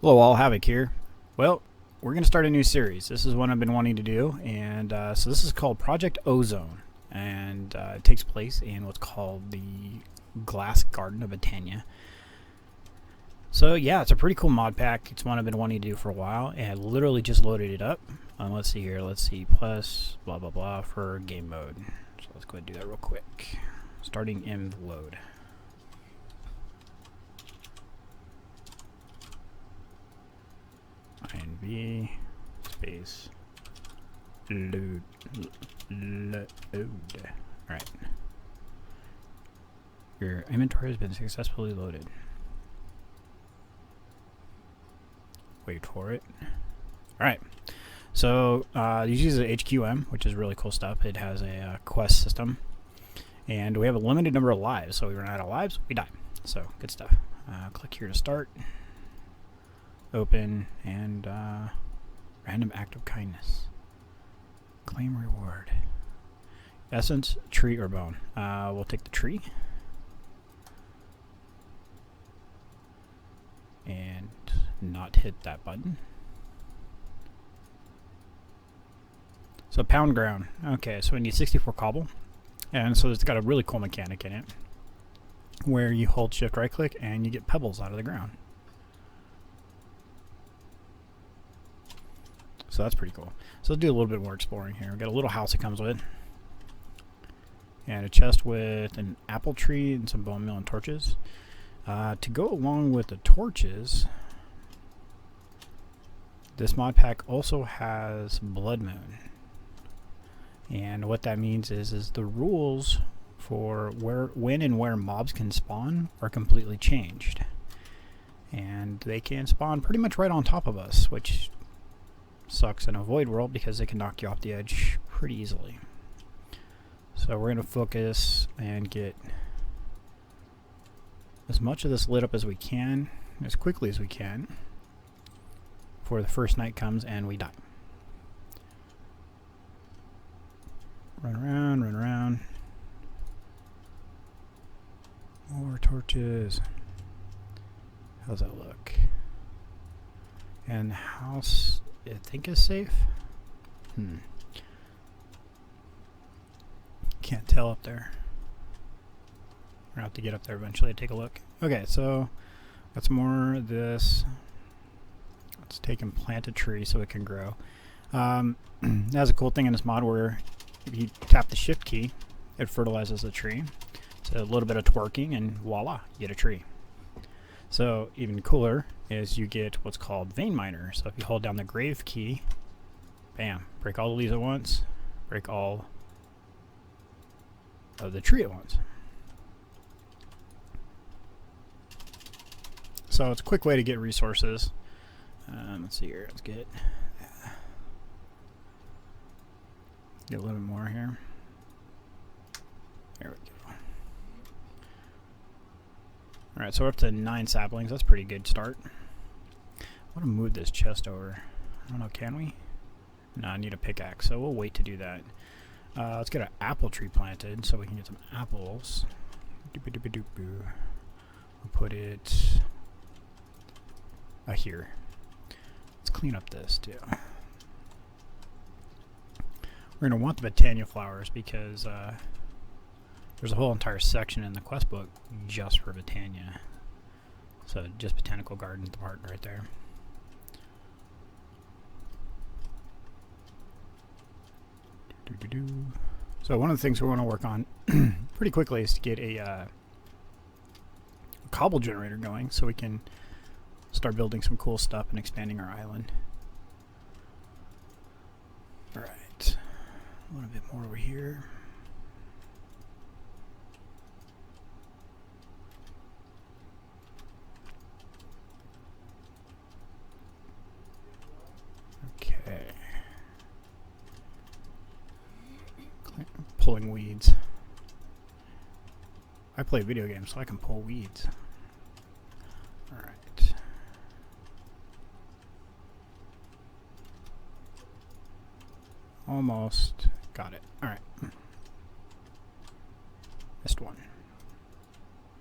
Hello all, Havoc here. Well, we're going to start a new series. This is one I've been wanting to do, and so this is called Project Ozone, and it takes place in what's called the Glass Garden of Botania. So yeah, it's a pretty cool mod pack. It's one I've been wanting to do for a while, and I literally just loaded it up. Let's see here. Let's see, plus blah blah blah for game mode. So let's go ahead and do that real quick. Starting in load. INV space load. Alright. Your inventory has been successfully loaded. Wait for it. Alright. So, this uses HQM, which is really cool stuff. It has a quest system. And we have a limited number of lives. So, we run out of lives, we die. So, good stuff. Click here to start. Open, and random act of kindness. Claim reward. Essence, tree, or bone. We'll take the tree. And not hit that button. So pound ground. Okay, so we need 64 cobble. And so it's got a really cool mechanic in it, where you hold shift right click and you get pebbles out of the ground. So that's pretty cool. So let's do a little bit more exploring here. We've got a little house it comes with. And a chest with an apple tree and some bone meal and torches. To go along with the torches, this mod pack also has Blood Moon. And what that means is the rules for when and where mobs can spawn are completely changed. And they can spawn pretty much right on top of us, which sucks in a void world because they can knock you off the edge pretty easily. So we're going to focus and get as much of this lit up as we can, as quickly as we can, before the first night comes and we die. Run around, run around. More torches. How's that look? And the house, I think, is safe. Can't tell up there. We're gonna have to get up there eventually to take a look. Okay, so got some more of this. Let's take and plant a tree so it can grow. That's a cool thing in this mod where if you tap the shift key, it fertilizes the tree. So a little bit of twerking and voila, you get a tree. So even cooler is you get what's called vein miner. So if you hold down the grave key, bam, break all the leaves at once, break all of the tree at once. So it's a quick way to get resources. Let's see here, let's get a little bit more here. There we go. Alright, so we're up to 9 saplings. That's a pretty good start. I want to move this chest over. I don't know, can we? No, I need a pickaxe, so we'll wait to do that. Let's get an apple tree planted so we can get some apples. We'll put it here. Let's clean up this too. We're going to want the Botania flowers because there's a whole entire section in the quest book just for Botania. So just botanical garden part right there. So one of the things we want to work on pretty quickly is to get a cobble generator going so we can start building some cool stuff and expanding our island. Alright, a little bit more over here. Okay. Pulling weeds. I play video games so I can pull weeds. Alright. Almost got it. Alright. Missed one.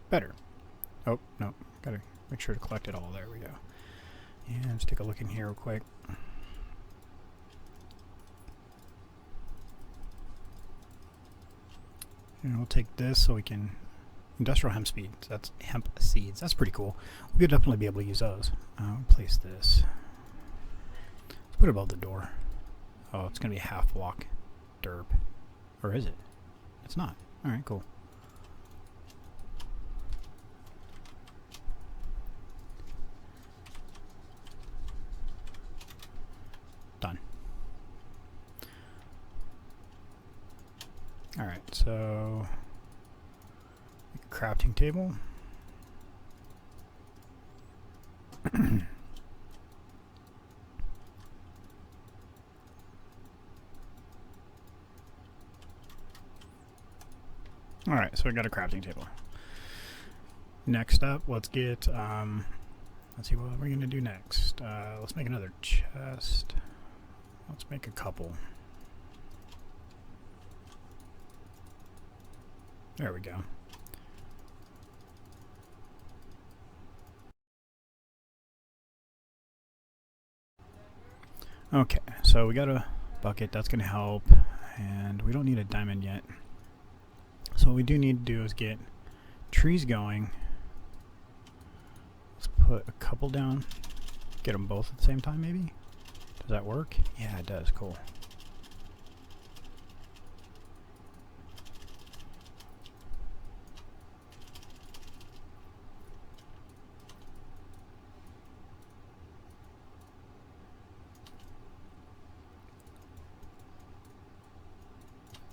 Better. Oh, no. Gotta make sure to collect it all. There we go. And let's take a look in here real quick. And we'll take this so we can industrial hemp seeds. That's hemp seeds. That's pretty cool. We could definitely be able to use those. Place this. Let's put it above the door. Oh, it's gonna be a half block. Derp. Or is it? It's not. All right, cool. Done. All right, so crafting table. All right, so we got a crafting table. Next up, let's get, let's see what we're gonna do next. Let's make another chest. Let's make a couple. There we go. Okay, so we got a bucket, that's gonna help, and we don't need a diamond yet. So what we do need to do is get trees going. Let's put a couple down, get them both at the same time maybe? Does that work? Yeah, it does, cool.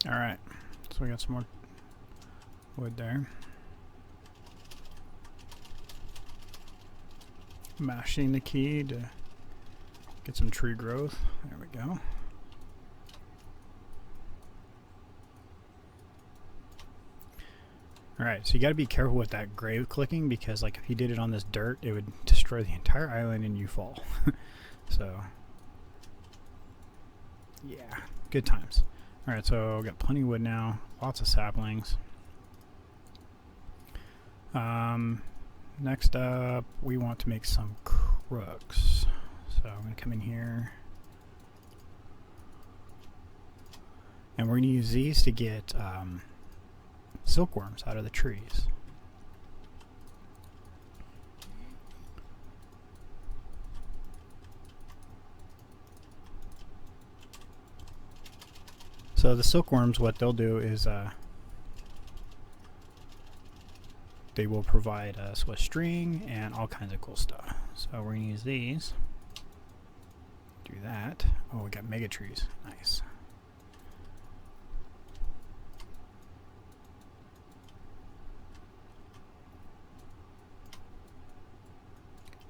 Alright, so we got some more wood there. Mashing the key to get some tree growth. There we go. Alright, so you gotta be careful with that grave clicking because like if you did it on this dirt, it would destroy the entire island and you fall. So, yeah, good times. Alright, so we've got plenty of wood now, lots of saplings. Next up, we want to make some crooks. So I'm going to come in here. And we're going to use these to get silkworms out of the trees. So the silkworms, what they'll do is they will provide us with string and all kinds of cool stuff. So we're going to use these. Do that. Oh, we got mega trees. Nice.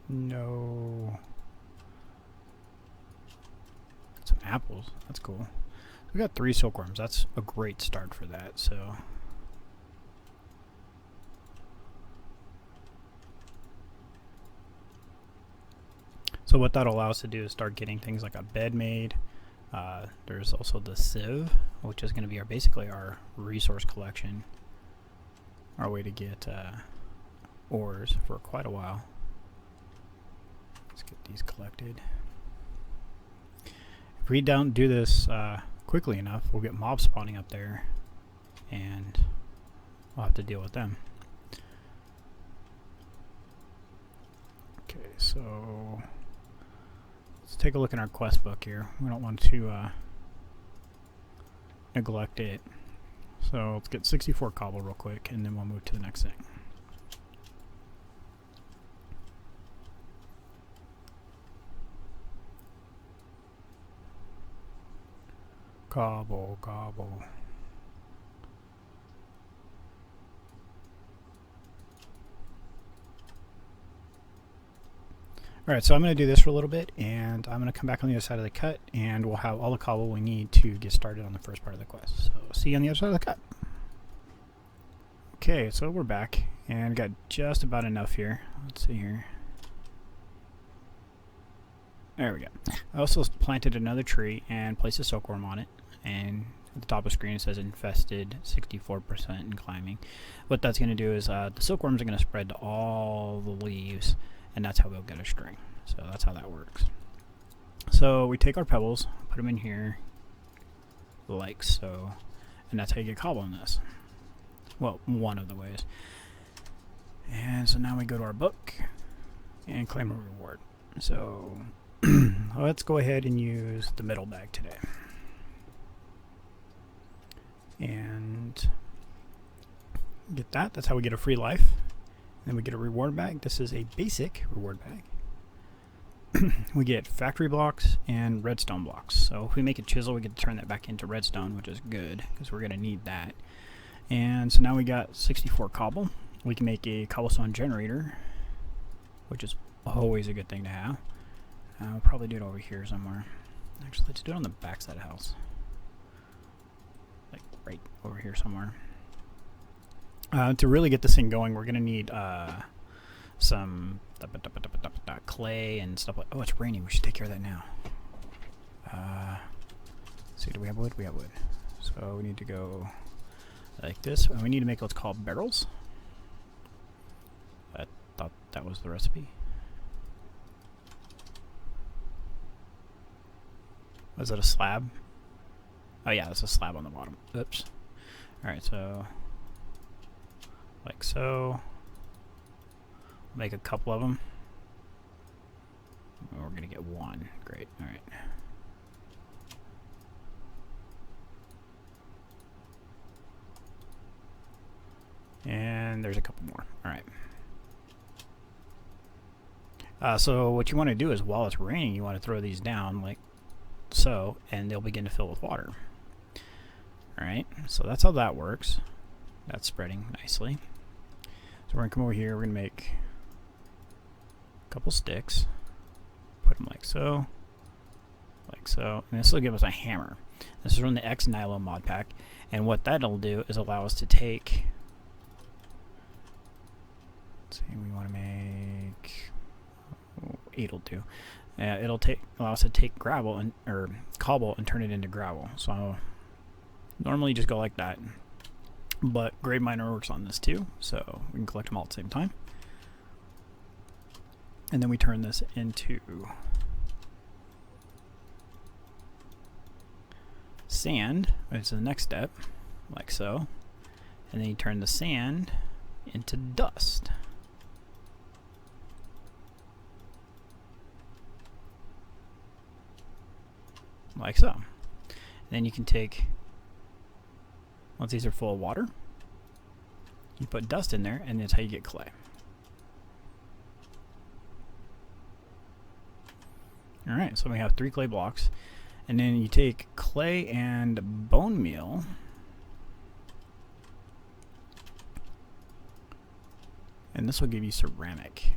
No. Got some apples. That's cool. We got 3 silkworms. That's a great start for that. So what that allows us to do is start getting things like a bed made. There's also the sieve, which is going to be basically our resource collection, our way to get ores for quite a while. Let's get these collected. If we don't do this quickly enough, we'll get mobs spawning up there, and we'll have to deal with them. Okay, so let's take a look in our quest book here. We don't want to neglect it. So let's get 64 cobble real quick, and then we'll move to the next thing. Cobble, cobble. Alright, so I'm going to do this for a little bit, and I'm going to come back on the other side of the cut, and we'll have all the cobble we need to get started on the first part of the quest. So, see you on the other side of the cut. Okay, so we're back, and got just about enough here. Let's see here. There we go. I also planted another tree and placed a silkworm on it, and at the top of the screen it says infested 64% and climbing. What that's going to do is the silkworms are going to spread to all the leaves, and that's how we'll get a string. So that's how that works. So we take our pebbles, put them in here, like so, and that's how you get cobble in this. Well, one of the ways. And so now we go to our book and claim a reward. So let's go ahead and use the middle bag today. And get that. That's how we get a free life. Then we get a reward bag. This is a basic reward bag. We get factory blocks and redstone blocks. So if we make a chisel, we get to turn that back into redstone, which is good because we're going to need that. And so now we got 64 cobble. We can make a cobblestone generator, which is always a good thing to have. We'll probably do it over here somewhere. Actually, let's do it on the back side of the house. Like right over here somewhere. To really get this thing going, we're going to need some clay and stuff like. Oh, it's raining. We should take care of that now. See, do we have wood? We have wood. So we need to go like this. And we need to make what's called barrels. I thought that was the recipe. Was it a slab? Oh yeah, that's a slab on the bottom. Oops. Alright, so like so. Make a couple of them. We're gonna get one. Great. Alright. And there's a couple more. Alright. So what you want to do is while it's raining, you want to throw these down like so, and they'll begin to fill with water. Alright, so that's how that works. That's spreading nicely. So we're going to come over here, we're going to make a couple sticks, put them like so, and this will give us a hammer. This is from the X Nilo mod pack, and what that'll do is allow us to take, let's see, we want to make 8 will do. It'll allow us to take gravel or cobble and turn it into gravel. So normally just go like that, but Grade Miner works on this too, so we can collect them all at the same time. And then we turn this into sand, which is the next step, like so. And then you turn the sand into dust. Like so. And then you can take, once these are full of water, you put dust in there, and that's how you get clay. Alright, so we have 3 clay blocks, and then you take clay and bone meal, and this will give you ceramic.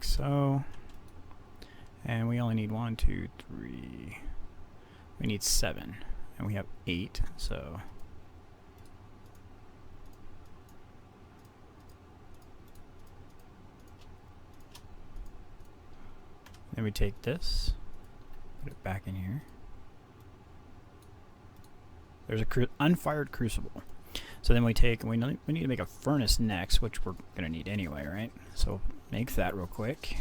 So, and we only need 1, 2, 3. We need 7, and we have 8. So, then we take this, put it back in here. There's a unfired crucible. So then we take, we need to make a furnace next, which we're gonna need anyway, right? So make that real quick,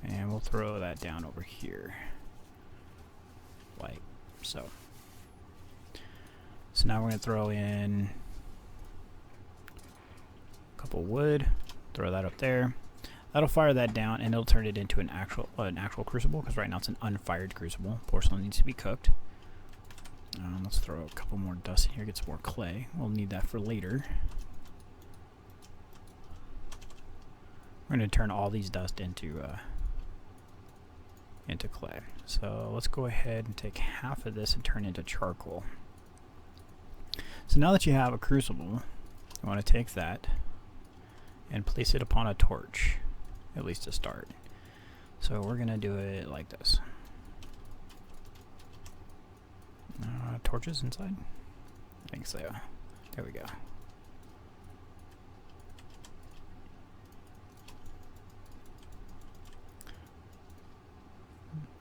and we'll throw that down over here, like so. So now we're gonna throw in a couple wood, throw that up there. That'll fire that down, and it'll turn it into an actual crucible, because right now it's an unfired crucible. Porcelain needs to be cooked. Let's throw a couple more dust in here, get some more clay. We'll need that for later. We're going to turn all these dust into clay. So let's go ahead and take half of this and turn it into charcoal. So now that you have a crucible, you want to take that and place it upon a torch, at least to start. So we're going to do it like this. Torches inside? I think so. There we go.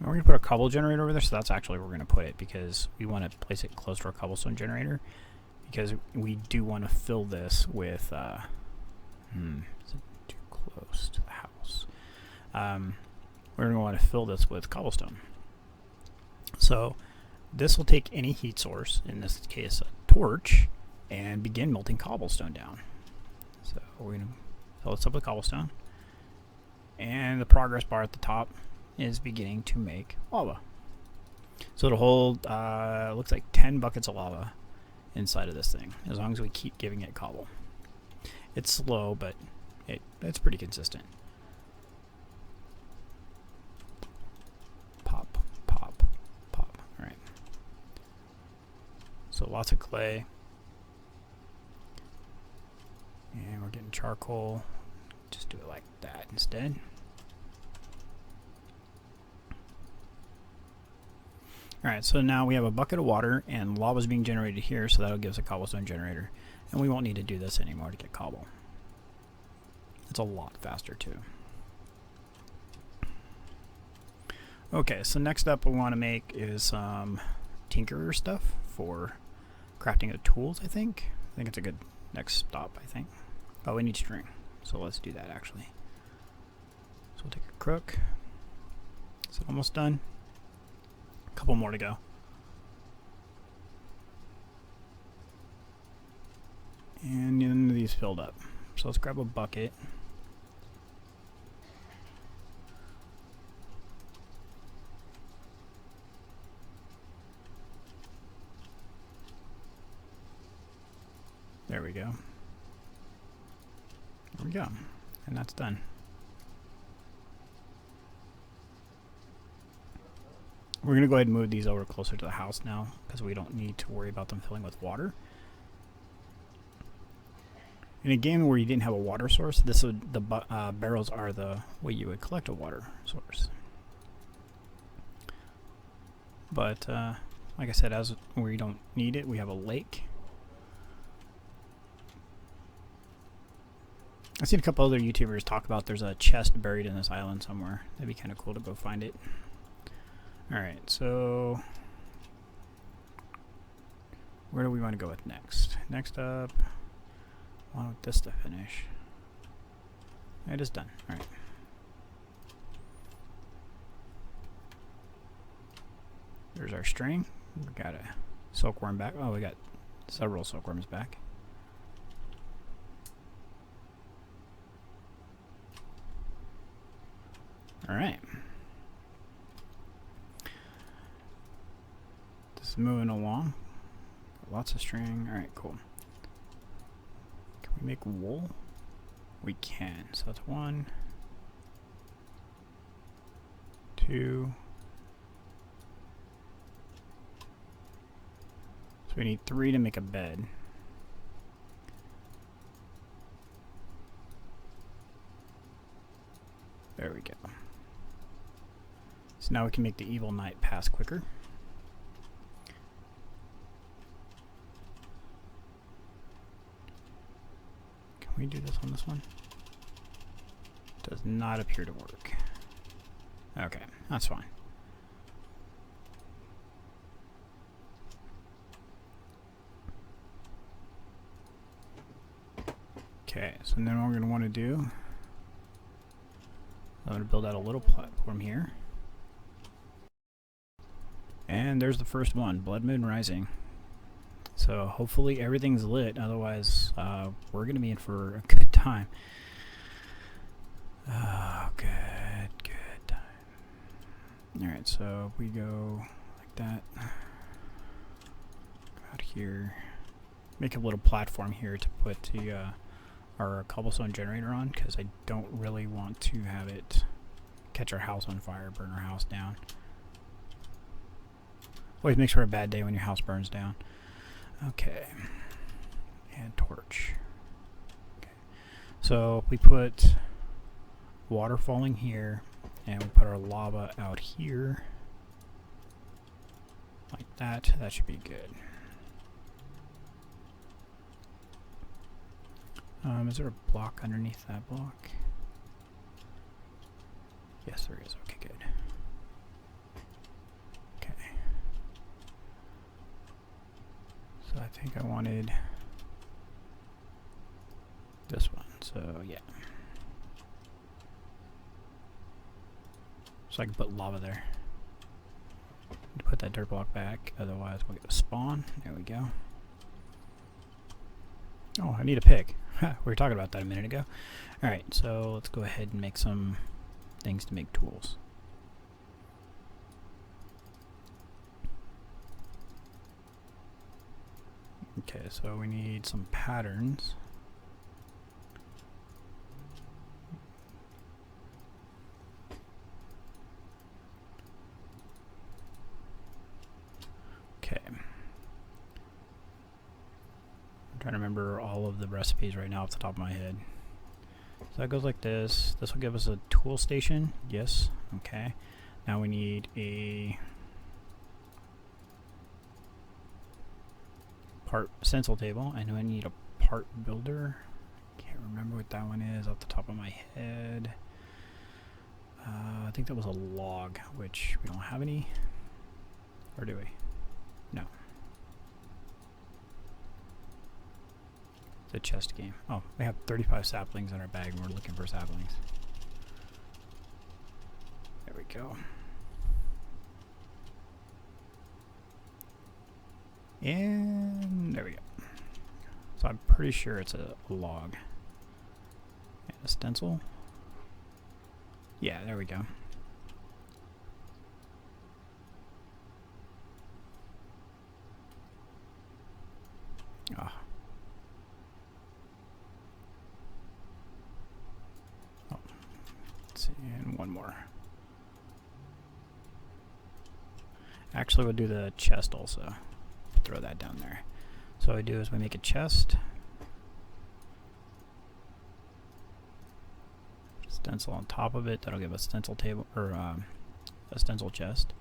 We're going to put a cobble generator over there, so that's actually where we're going to put it, because we want to place it close to our cobblestone generator, because we do want to fill this with Is it too close to the house? We're going to want to fill this with cobblestone. So this will take any heat source, in this case a torch, and begin melting cobblestone down. So we're going to fill this up with cobblestone, and the progress bar at the top is beginning to make lava. So it'll hold, looks like 10 buckets of lava inside of this thing, as long as we keep giving it cobble. It's slow, but it's pretty consistent. Pop, pop, pop. All right. So lots of clay. And we're getting charcoal. Just do it like that instead. Alright, so now we have a bucket of water and lava is being generated here, so that'll give us a cobblestone generator. And we won't need to do this anymore to get cobble. It's a lot faster too. Okay, so next up we want to make is some tinkerer stuff for crafting of tools, I think. I think it's a good next stop, I think. Oh, we need string, so let's do that actually. So we'll take a crook. Is it almost done? A couple more to go. And none of these filled up. So let's grab a bucket. There we go. There we go. And that's done. We're going to go ahead and move these over closer to the house now, because we don't need to worry about them filling with water. In a game where you didn't have a water source, the barrels are the way you would collect a water source. But like I said, as we don't need it, we have a lake. I've seen a couple other YouTubers talk about there's a chest buried in this island somewhere. That'd be kind of cool to go find it. Alright, so where do we want to go with next? Next up, I want this to finish. It is done. Alright. There's our string. We got a silkworm back. Oh, we got several silkworms back. Alright. Just moving along. Got lots of string. Alright, cool. Can we make wool? We can. So that's 1, 2. So we need 3 to make a bed. There we go. So now we can make the evil night pass quicker. Can we do this on this one? Does not appear to work. Okay, that's fine. Okay, so then what we're going to want to do, I'm going to build out a little platform here. And there's the first one, Blood Moon Rising. So hopefully everything's lit, otherwise we're going to be in for a good time. Oh, good time. Alright, so we go like that. Go out here. Make a little platform here to put the our cobblestone generator on, because I don't really want to have it catch our house on fire, burn our house down. Always makes for a bad day when your house burns down. Okay. And torch. Okay. So we put water falling here, and we put our lava out here. Like that. That should be good. Is there a block underneath that block? Yes, there is. Okay, good. Okay. So I think I wanted this one. So yeah. So I can put lava there. Put that dirt block back, otherwise we'll get a spawn. There we go. Oh, I need a pick. We were talking about that a minute ago. Alright, so let's go ahead and make some things to make tools. Okay, so we need some patterns. Okay. I'm trying to remember all of the recipes right now off the top of my head. So that goes like this. This will give us a tool station. Yes. Okay. Now we need a part stencil table. I know I need a part builder. Can't remember what that one is off the top of my head. I think that was a log, which we don't have any. Or do we? No. It's a chest game. Oh, we have 35 saplings in our bag and we're looking for saplings. There we go. And there we go. So I'm pretty sure it's a log. And a stencil. Yeah, there we go. Ah. Oh. Let's see, and one more. Actually, we'll do the chest also. Throw that down there. So what we do is we make a chest. Stencil on top of it. That'll give us stencil table or a stencil chest.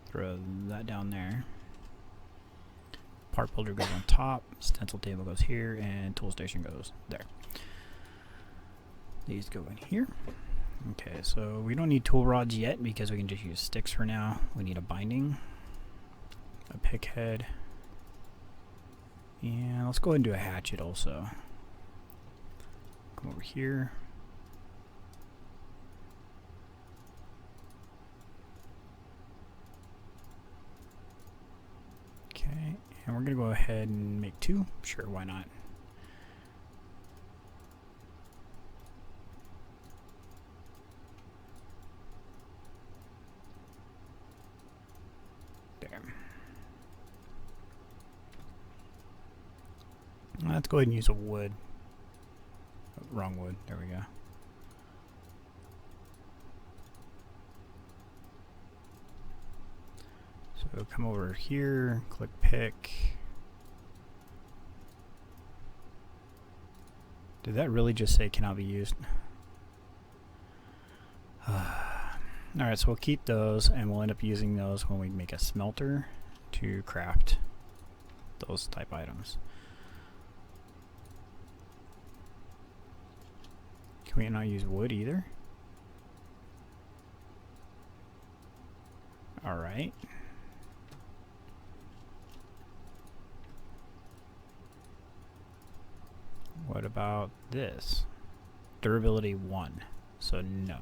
Throw that down there. Part builder goes on top. Stencil table goes here, and tool station goes there. These go in here. Okay, so we don't need tool rods yet because we can just use sticks for now. We need a binding, a pick head, and let's go ahead and do a hatchet also. Come over here. Okay, and we're going to go ahead and make two. Sure, why not? There. Let's go ahead and use a wood. Oh, wrong wood. There we go. So come over here, click pick. Did that really just say cannot be used? Alright, so we'll keep those and we'll end up using those when we make a smelter to craft those type items. Can we not use wood either? Alright. What about this? Durability 1. So no.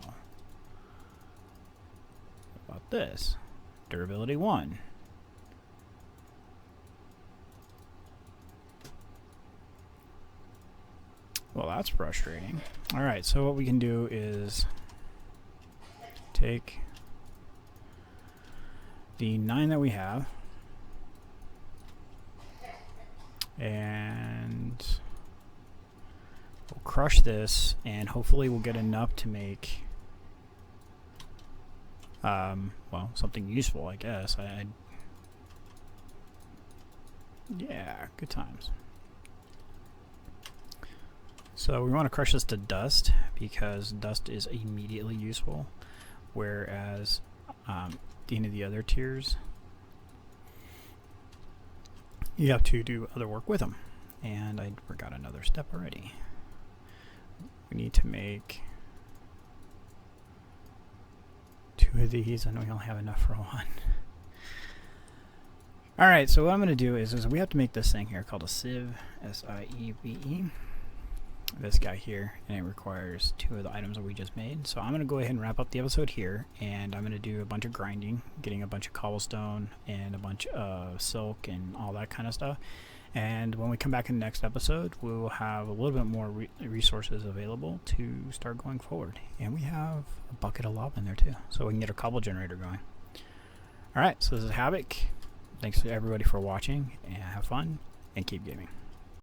What about this? Durability 1. Well, that's frustrating. Alright, so what we can do is take the 9 that we have and we'll crush this, and hopefully we'll get enough to make well, something useful, I guess. Yeah, good times. So we want to crush this to dust because dust is immediately useful, whereas any of the other tiers you have to do other work with them. And I forgot another step already. We need to make 2 of these, and we only have enough for 1. Alright, so what I'm going to do is we have to make this thing here called a sieve, S-I-E-V-E. this guy here, and it requires 2 of the items that we just made. So I'm going to go ahead and wrap up the episode here, and I'm going to do a bunch of grinding, getting a bunch of cobblestone and a bunch of silk and all that kind of stuff. And when we come back in the next episode, we will have a little bit more resources available to start going forward. And we have a bucket of lava in there too, so we can get a cobble generator going. Alright, so this is Havoc. Thanks to everybody for watching, and have fun, and keep gaming.